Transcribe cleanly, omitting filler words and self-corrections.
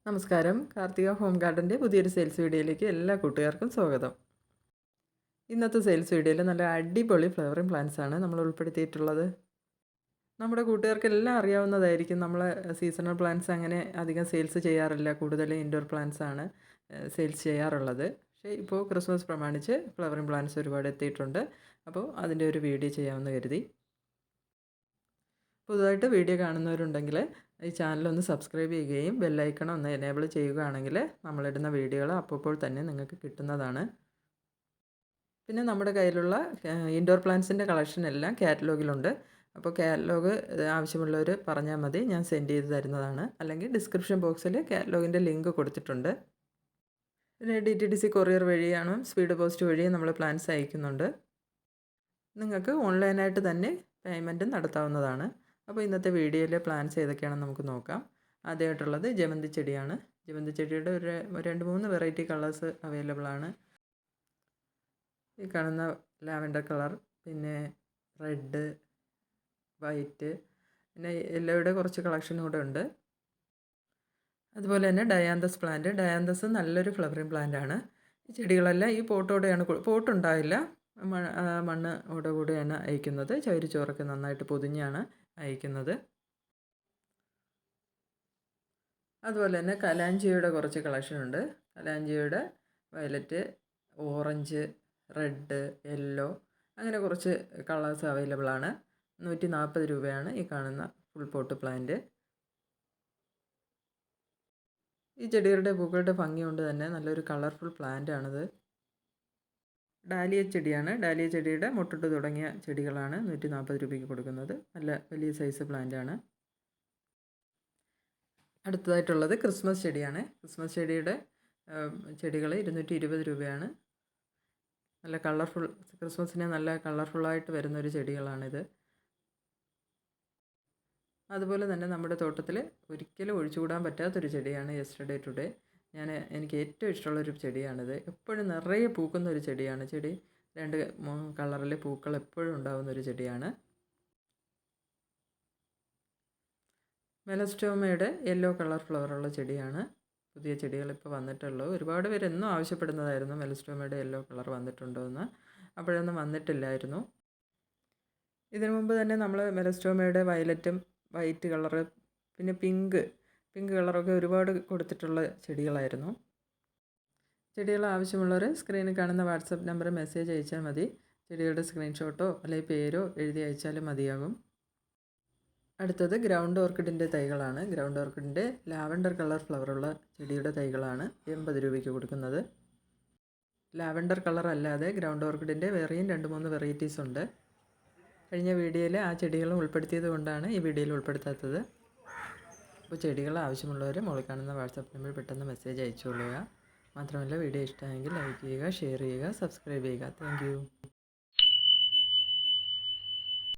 നമസ്കാരം. കാർത്തിക ഹോം ഗാർഡൻ്റെ പുതിയൊരു സെയിൽസ് വീഡിയോയിലേക്ക് എല്ലാ കൂട്ടുകാർക്കും സ്വാഗതം. ഇന്നത്തെ സെയിൽസ് വീഡിയോയിൽ നല്ല അടിപൊളി ഫ്ലവറിങ് പ്ലാന്റ്സ് ആണ് നമ്മൾ ഉൾപ്പെടുത്തിയിട്ടുള്ളത്. നമ്മുടെ കൂട്ടുകാർക്കെല്ലാം അറിയാവുന്നതായിരിക്കും, നമ്മൾ സീസണൽ പ്ലാന്റ്സ് അങ്ങനെ അധികം സെയിൽസ് ചെയ്യാറില്ല. കൂടുതൽ ഇൻഡോർ പ്ലാന്റ്സ് ആണ് സെയിൽസ് ചെയ്യാറുള്ളത്. പക്ഷേ ഇപ്പോൾ ക്രിസ്മസ് പ്രമാണിച്ച് ഫ്ലവറിങ് പ്ലാന്റ്സ് ഒരുപാട് എത്തിയിട്ടുണ്ട്. അപ്പോൾ അതിൻ്റെ ഒരു വീഡിയോ ചെയ്യാമെന്ന് കരുതി. പുതുതായിട്ട് വീഡിയോ കാണുന്നവരുണ്ടെങ്കിൽ ഈ ചാനലൊന്ന് സബ്സ്ക്രൈബ് ചെയ്യുകയും ബെല്ലൈക്കൺ ഒന്ന് എനേബിൾ ചെയ്യുകയാണെങ്കിൽ നമ്മളിടുന്ന വീഡിയോകൾ അപ്പോൾ തന്നെ നിങ്ങൾക്ക് കിട്ടുന്നതാണ്. പിന്നെ നമ്മുടെ കയ്യിലുള്ള ഇൻഡോർ പ്ലാന്റ്സിൻ്റെ കളക്ഷൻ എല്ലാം കാറ്റലോഗിലുണ്ട്. അപ്പോൾ കാറ്റലോഗ് ആവശ്യമുള്ളവർ പറഞ്ഞാൽ മതി, ഞാൻ സെൻഡ് ചെയ്ത് തരുന്നതാണ്. അല്ലെങ്കിൽ ഡിസ്ക്രിപ്ഷൻ ബോക്സിൽ കാറ്റലോഗിൻ്റെ ലിങ്ക് കൊടുത്തിട്ടുണ്ട്. പിന്നെ DTDC കൊറിയർ വഴിയാണ്, സ്പീഡ് പോസ്റ്റ് വഴിയും നമ്മൾ പ്ലാന്റ്സ് അയക്കുന്നുണ്ട്. നിങ്ങൾക്ക് ഓൺലൈനായിട്ട് തന്നെ പേയ്മെൻറ്റ് നടത്താവുന്നതാണ്. അപ്പോൾ ഇന്നത്തെ വീഡിയോയിലെ പ്ലാന്റ്സ് ഏതൊക്കെയാണെന്ന് നമുക്ക് നോക്കാം. ആദ്യമായിട്ടുള്ളത് ജമന്തി ചെടിയാണ്. ജമന്തി ചെടിയുടെ ഒരു 2-3 വെറൈറ്റി കളേഴ്സ് അവൈലബിൾ ആണ്. ഈ കാണുന്ന ലാവൻഡർ കളർ, പിന്നെ റെഡ്, വൈറ്റ്, പിന്നെ യെല്ലോയുടെ കുറച്ച് കളക്ഷൻ കൂടെ ഉണ്ട്. അതുപോലെ തന്നെ ഡയാന്തസ് പ്ലാന്റ്. ഡയാന്തസ് നല്ലൊരു ഫ്ലവറിങ് പ്ലാന്റ് ആണ്. ഈ ചെടികളെല്ലാം ഈ പോട്ടോടെയാണ്, പോട്ടുണ്ടായില്ല, മണ്ണോടെ കൂടെയാണ് അയക്കുന്നത്. ചകിരിച്ചോറൊക്കെ നന്നായിട്ട് പൊതിഞ്ഞാണ് അയക്കുന്നത്. അതുപോലെ തന്നെ കലാഞ്ചിയുടെ കുറച്ച് കളക്ഷൻ ഉണ്ട്. കലാഞ്ചിയുടെ വയലറ്റ്, ഓറഞ്ച്, റെഡ്, യെല്ലോ, അങ്ങനെ കുറച്ച് കളേഴ്സ് അവൈലബിൾ ആണ്. 140 രൂപയാണ് ഈ കാണുന്ന ഫുൾ പോട്ട് പ്ലാന്റ്. ഈ ചെടികളുടെ പൂക്കളുടെ ഭംഗി കൊണ്ട് തന്നെ നല്ലൊരു കളർഫുൾ പ്ലാന്റ് ആണിത്. ഡാലിയ ചെടിയാണ്. ഡാലിയ ചെടിയുടെ മുട്ടിട്ട് തുടങ്ങിയ ചെടികളാണ് 140 രൂപയ്ക്ക് കൊടുക്കുന്നത്. നല്ല വലിയ സൈസ് പ്ലാന്റാണ്. അടുത്തതായിട്ടുള്ളത് ക്രിസ്മസ് ചെടിയാണ്. ക്രിസ്മസ് ചെടിയുടെ ചെടികൾ 220 രൂപയാണ്. നല്ല കളർഫുൾ, ക്രിസ്മസിന് നല്ല കളർഫുള്ളായിട്ട് വരുന്നൊരു ചെടികളാണിത്. അതുപോലെ തന്നെ നമ്മുടെ തോട്ടത്തിൽ ഒരിക്കലും ഒഴിച്ചുകൂടാൻ പറ്റാത്തൊരു ചെടിയാണ് യെസ്റ്റർഡേ ടുഡേ. എനിക്ക് ഏറ്റവും ഇഷ്ടമുള്ളൊരു ചെടിയാണിത്. എപ്പോഴും നിറയെ പൂക്കുന്ന ഒരു ചെടിയാണ്. ചെടി 2 കളറിലെ പൂക്കൾ എപ്പോഴും ഉണ്ടാകുന്നൊരു ചെടിയാണ്. മെലസ്റ്റോമയുടെ യെല്ലോ കളർ ഫ്ലവറുള്ള ചെടിയാണ്. പുതിയ ചെടികൾ ഇപ്പോൾ വന്നിട്ടുള്ളൂ. ഒരുപാട് പേര് എന്നും ആവശ്യപ്പെടുന്നതായിരുന്നു മെലസ്റ്റോമയുടെ യെല്ലോ കളർ വന്നിട്ടുണ്ടോ എന്ന്. അപ്പോഴൊന്നും വന്നിട്ടില്ലായിരുന്നു. ഇതിനു മുമ്പ് തന്നെ നമ്മൾ മെലസ്റ്റോമയുടെ വയലറ്റും വൈറ്റ് കളറ്, പിന്നെ പിങ്ക് കളറൊക്കെ ഒരുപാട് കൊടുത്തിട്ടുള്ള ചെടികളായിരുന്നു. ചെടികൾ ആവശ്യമുള്ളവർ സ്ക്രീനിൽ കാണുന്ന വാട്സപ്പ് നമ്പർ മെസ്സേജ് അയച്ചാൽ മതി. ചെടികളുടെ സ്ക്രീൻഷോട്ടോ അല്ലെങ്കിൽ പേരോ എഴുതി അയച്ചാലും മതിയാകും. അടുത്തത് ഗ്രൗണ്ട് ഓർക്കിഡിൻ്റെ തൈകളാണ്. ഗ്രൗണ്ട് ഓർക്കിഡിൻ്റെ ലാവൻഡർ കളർ ഫ്ലവറുള്ള ചെടിയുടെ തൈകളാണ് 80 രൂപയ്ക്ക് കൊടുക്കുന്നത്. ലാവൻഡർ കളർ അല്ലാതെ ഗ്രൗണ്ട് ഓർക്കിഡിൻ്റെ വേറെയും 2-3 വെറൈറ്റീസ് ഉണ്ട്. കഴിഞ്ഞ വീഡിയോയിൽ ആ ചെടികൾ ഉൾപ്പെടുത്തിയത് കൊണ്ടാണ് ഈ വീഡിയോയിൽ ഉൾപ്പെടുത്താത്തത്. അപ്പോൾ ചെടികൾ ആവശ്യമുള്ളവർ മുകളിൽ കാണുന്ന വാട്സപ്പ് നമ്പറിൽ പെട്ടെന്ന് മെസ്സേജ് അയച്ചുകൊള്ളുക. മാത്രമല്ല വീഡിയോ ഇഷ്ടമായെങ്കിൽ ലൈക്ക് ചെയ്യുക, ഷെയർ ചെയ്യുക, സബ്സ്ക്രൈബ് ചെയ്യുക. താങ്ക്